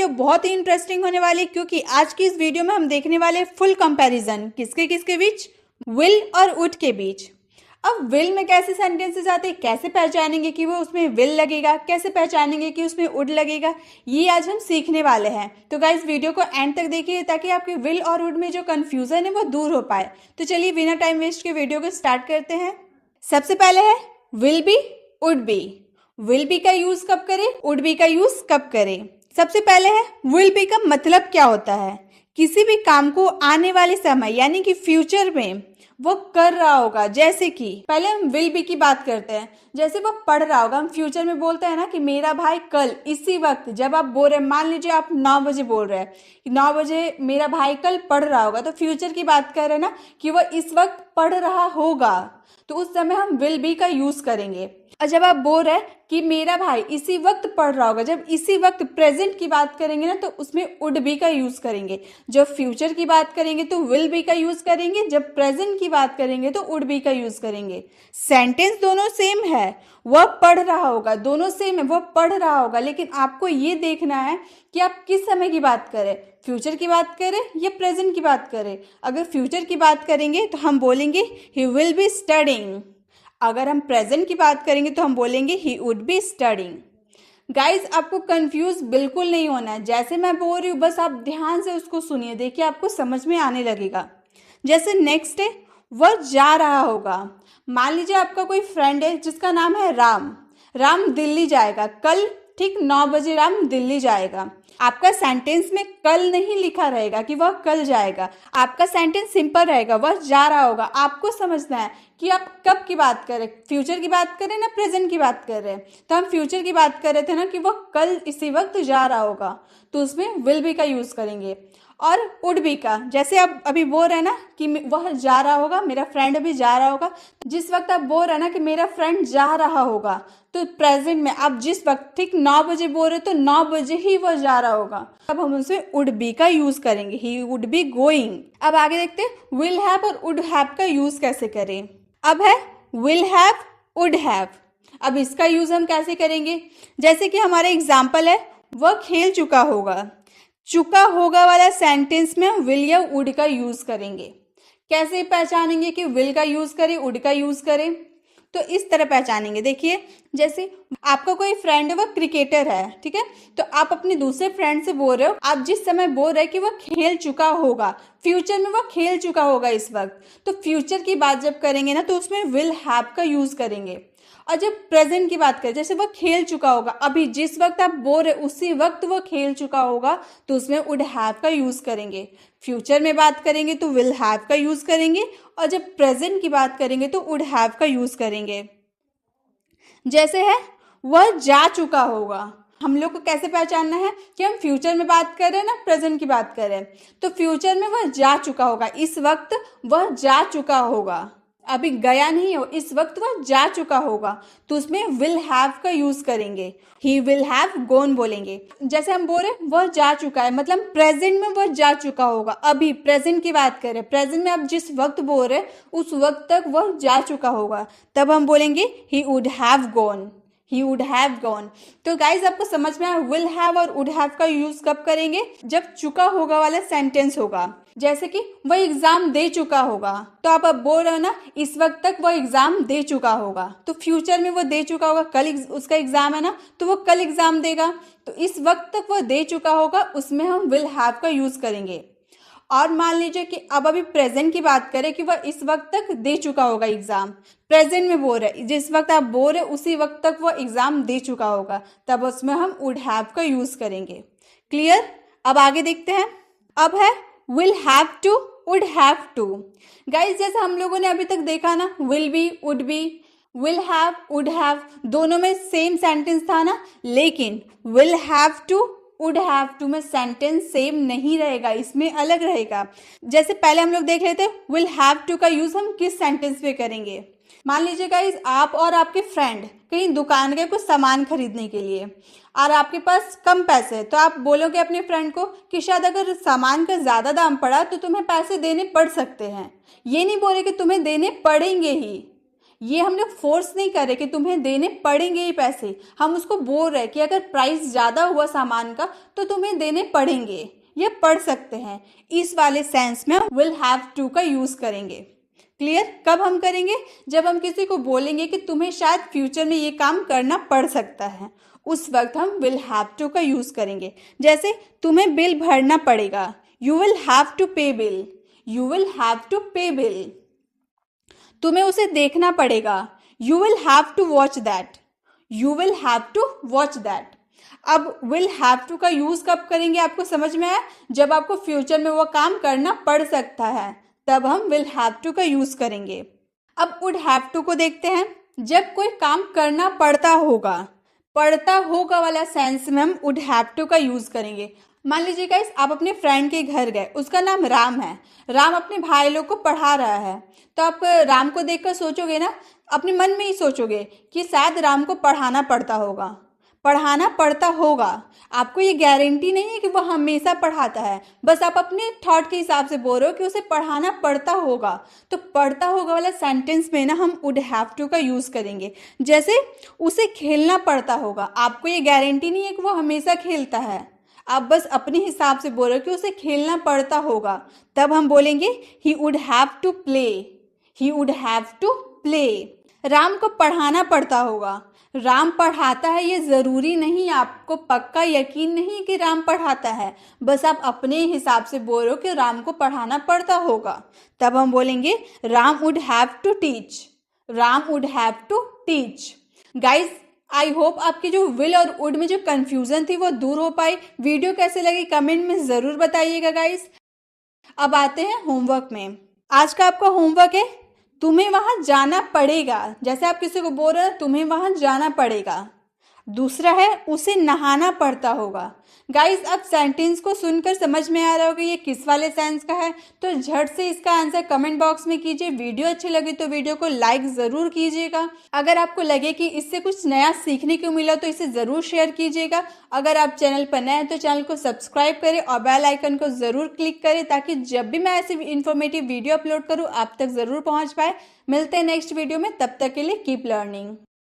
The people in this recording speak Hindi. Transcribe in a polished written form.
वीडियो बहुत ही इंटरेस्टिंग होने वाली है, क्योंकि आज की इस वीडियो में हम देखने वाले फुल कंपैरिजन किसके किसके बीच, विल और वुड के बीच। अब विल में कैसे सेंटेंसेस आते हैं, कैसे पहचानेंगे कि वो उसमें विल लगेगा, कैसे पहचानेंगे कि उसमें वुड लगेगा, ये आज हम सीखने वाले हैं। तो गाइस वीडियो को एंड तक देखिए ताकि आपके विल और वुड में जो कंफ्यूजन है वो दूर हो पाए। तो चलिए बिना टाइम वेस्ट के वीडियो को स्टार्ट करते हैं। सबसे पहले है will be, would be. Will be का यूज कब करें, वुड बी का यूज कब करें। सबसे पहले है विल बी का मतलब क्या होता है, किसी भी काम को आने वाले समय यानी कि फ्यूचर में वो कर रहा होगा। जैसे कि पहले हम विल बी की बात करते हैं, जैसे वो पढ़ रहा होगा। हम फ्यूचर में बोलते हैं ना कि मेरा भाई कल इसी वक्त, जब आप बोल रहे हैं, मान लीजिए आप 9 बजे बोल रहे हैं, 9 बजे मेरा भाई कल पढ़ रहा होगा, तो फ्यूचर की बात कर रहे हैं ना कि वो इस वक्त पढ़ रहा होगा, तो उस समय हम विल बी का यूज करेंगे। और जब आप बोल रहे हैं कि मेरा भाई इसी वक्त पढ़ रहा होगा, जब इसी वक्त प्रेजेंट की बात करेंगे ना तो उसमें वुड बी का यूज करेंगे। जब फ्यूचर की बात करेंगे तो विल बी का यूज करेंगे, जब प्रेजेंट की बात करेंगे तो वुड बी का यूज करेंगे। सेंटेंस दोनों सेम है, वह पढ़ रहा होगा, दोनों सेम है, वह पढ़ रहा होगा, लेकिन आपको ये देखना है कि आप किस समय की बात करें, फ्यूचर की बात करें या प्रेजेंट की बात करें। अगर फ्यूचर की बात करेंगे तो हम बोलेंगे ही विल बी स्टडिंग। अगर हम प्रेजेंट की बात करेंगे तो हम बोलेंगे he would be studying. Guys आपको कंफ्यूज बिल्कुल नहीं होना है, जैसे मैं बोल रही हूँ बस आप ध्यान से उसको सुनिए, देखिए आपको समझ में आने लगेगा। जैसे नेक्स्ट है वह जा रहा होगा। मान लीजिए आपका कोई फ्रेंड है जिसका नाम है राम। राम दिल्ली जाएगा कल, ठीक 9 बजे राम दिल्ली जाएगा। आपका सेंटेंस में कल नहीं लिखा रहेगा कि वह कल जाएगा, आपका सेंटेंस सिंपल रहेगा, वह जा रहा होगा। आपको समझना है कि आप कब की बात करें, फ्यूचर की बात करें ना प्रेजेंट की बात कर रहे हैं। तो हम फ्यूचर की बात कर रहे थे ना कि वह कल इसी वक्त जा रहा होगा, तो उसमें विल बी का यूज करेंगे। और वुड बी का, जैसे आप अभी बोल रहे हैं ना कि वह जा रहा होगा, मेरा फ्रेंड अभी जा रहा होगा, जिस वक्त आप बोल रहे हैं ना कि मेरा फ्रेंड जा रहा होगा, तो प्रेजेंट में आप जिस वक्त ठीक 9 बजे बोल रहे तो 9 बजे ही वह जा रहा होगा, अब हम उसमें वुड बी का यूज करेंगे, ही वुड बी गोइंग। अब आगे देखते हैं विल हैव और वुड हैव का यूज कैसे करें। अब है विल हैव, वुड हैव। अब इसका यूज हम कैसे करेंगे, जैसे कि हमारा एग्जाम्पल है वह खेल चुका होगा। चुका होगा वाला सेंटेंस में हम विल या वुड का यूज करेंगे। कैसे पहचानेंगे कि विल का यूज करें, वुड का यूज करें, तो इस तरह पहचानेंगे। देखिए जैसे आपका कोई फ्रेंड है, वह क्रिकेटर है, ठीक है, तो आप अपने दूसरे फ्रेंड से बोल रहे हो, आप जिस समय बोल रहे हैं कि वह खेल चुका होगा, फ्यूचर में वह खेल चुका होगा इस वक्त, तो फ्यूचर की बात जब करेंगे ना तो उसमें विल हैव का यूज करेंगे। और जब प्रेजेंट की बात करें, जैसे वह खेल चुका होगा, अभी जिस वक्त आप बोल रहे उसी वक्त वह खेल चुका होगा, तो उसमें वुड हैव का यूज करेंगे। फ्यूचर में बात करेंगे तो विल हैव का यूज करेंगे, और जब प्रेजेंट की बात करेंगे तो वुड हैव का यूज करेंगे। जैसे है वह जा चुका होगा, हम लोग को कैसे पहचानना है कि हम फ्यूचर में बात कर रहे हैं ना प्रेजेंट की बात कर रहे हैं, तो फ्यूचर में वह जा चुका होगा, इस वक्त वह जा चुका होगा, अभी गया नहीं हो, इस वक्त वह जा चुका होगा, तो उसमें विल हैव का यूज करेंगे, ही विल हैव गॉन बोलेंगे। जैसे हम बोल रहे वह जा चुका है, मतलब प्रेजेंट में वह जा चुका होगा, अभी प्रेजेंट की बात करें, प्रेजेंट में आप जिस वक्त बोल रहे उस वक्त तक वह जा चुका होगा, तब हम बोलेंगे he would have gone, he would have gone. तो गाइज आपको समझ में आया विल हैव और वुड हैव का यूज कब करेंगे, जब चुका होगा वाला सेंटेंस होगा। जैसे कि वह एग्जाम दे चुका होगा, तो आप अब बोल रहे हो ना इस वक्त तक वह एग्जाम दे चुका होगा, तो फ्यूचर में वह दे चुका होगा, कल उसका एग्जाम है ना तो वह कल एग्जाम देगा, तो इस वक्त तक वह दे चुका होगा, उसमें हम विल हैव का यूज करेंगे। और मान लीजिए कि अब अभी प्रेजेंट की बात करें कि वह इस वक्त तक दे चुका होगा एग्जाम, प्रेजेंट में बोल रहे जिस वक्त आप बोल रहे उसी वक्त तक वह एग्जाम दे चुका होगा, तब उसमें हम वुड हैव का यूज करेंगे। क्लियर। अब आगे देखते हैं। अब है will have to, would have to. Guys जैसे हम लोगों ने अभी तक देखा ना, will be, would be, will have, would have, दोनों में सेम सेंटेंस था ना, लेकिन will have to, would have to में सेंटेंस सेम नहीं रहेगा, इसमें अलग रहेगा। जैसे पहले हम लोग देख रहे थे विल हैव टू का यूज हम किस सेंटेंस पे करेंगे। मान लीजिए गाइस आप और आपके फ्रेंड कहीं दुकान गए कुछ सामान खरीदने के लिए और आपके पास कम पैसे हैं, तो आप बोलोगे अपने फ्रेंड को कि शायद अगर सामान का ज़्यादा दाम पड़ा तो तुम्हें पैसे देने पड़ सकते हैं। ये नहीं बोले कि तुम्हें देने पड़ेंगे ही, ये हम लोग फोर्स नहीं कर रहे कि तुम्हें देने पड़ेंगे ही पैसे, हम उसको बोल रहे कि अगर प्राइस ज़्यादा हुआ सामान का तो तुम्हें देने पड़ेंगे, ये पढ़ सकते हैं। इस वाले सेंस में हम विल हैव टू का यूज़ करेंगे। क्लियर? कब हम करेंगे? जब हम किसी को बोलेंगे कि तुम्हें शायद फ्यूचर में ये काम करना पड़ सकता है, उस वक्त हम विल हैव टू का यूज़ करेंगे। जैसे तुम्हें बिल भरना पड़ेगा, you will have to pay bill, you will have to pay bill. तुम्हें उसे देखना पड़ेगा, you will have to watch that, you will have to watch that. अब विल हैव टू का यूज़ कब करेंगे आपको समझ में आया? जब आपको फ्यूचर में वो काम करना पड़ सकता है, तब हम विल हैव टू का यूज़ करेंगे। अब वुड हैव टू को देखते हैं। जब कोई काम करना पड़ता होगा वाला सेंस में हम वुड हैव टू का यूज़ करेंगे। मान लीजिए गाइस, आप अपने फ्रेंड के घर गए, उसका नाम राम है, राम अपने भाई लोग को पढ़ा रहा है, तो आप राम को देखकर सोचोगे ना, अपने मन में ही सोचोगे कि शायद राम को पढ़ाना पड़ता होगा, पढ़ाना पड़ता होगा। आपको ये गारंटी नहीं है कि वो हमेशा पढ़ाता है, बस आप अपने थॉट के हिसाब से बोल रहे हो कि उसे पढ़ाना पड़ता होगा। तो पढ़ता होगा वाला सेंटेंस में ना हम वुड हैव टू का यूज़ करेंगे। जैसे उसे खेलना पड़ता होगा, आपको ये गारंटी नहीं है कि वो हमेशा खेलता है, आप बस अपने हिसाब से बोल रहे हो कि उसे खेलना पड़ता होगा, तब हम बोलेंगे he would have to play, he would have to play. Ram को पढ़ाना पड़ता होगा, राम पढ़ाता है ये ज़रूरी नहीं, आपको पक्का यकीन नहीं कि राम पढ़ाता है, बस आप अपने हिसाब से बोल रहे हो कि राम को पढ़ाना पड़ता होगा, तब हम बोलेंगे Ram would have to teach, Ram would have to teach. Guys, I hope आपकी जो विल और वुड में जो कन्फ्यूज़न थी वो दूर हो पाई। वीडियो कैसे लगी कमेंट में ज़रूर बताइएगा गाइज। अब आते हैं होमवर्क में। आज का आपका होमवर्क है, तुम्हें वहाँ जाना पड़ेगा। जैसे आप किसी को बोल रहे हो तुम्हें वहाँ जाना पड़ेगा। दूसरा है उसे नहाना पड़ता होगा। गाइस, अब सेंटेंस को सुनकर समझ में आ रहा होगा ये किस वाले सेंस का है, तो झट से इसका आंसर कमेंट बॉक्स में कीजिए। वीडियो अच्छी लगी तो वीडियो को लाइक ज़रूर कीजिएगा। अगर आपको लगे कि इससे कुछ नया सीखने को मिला तो इसे ज़रूर शेयर कीजिएगा। अगर आप चैनल पर नए हैं तो चैनल को सब्सक्राइब करें और बेल आइकन को ज़रूर क्लिक करें, ताकि जब भी मैं ऐसी इन्फॉर्मेटिव वीडियो अपलोड करूँ आप तक ज़रूर पहुँच पाए। मिलते हैं नेक्स्ट वीडियो में, तब तक के लिए कीप लर्निंग।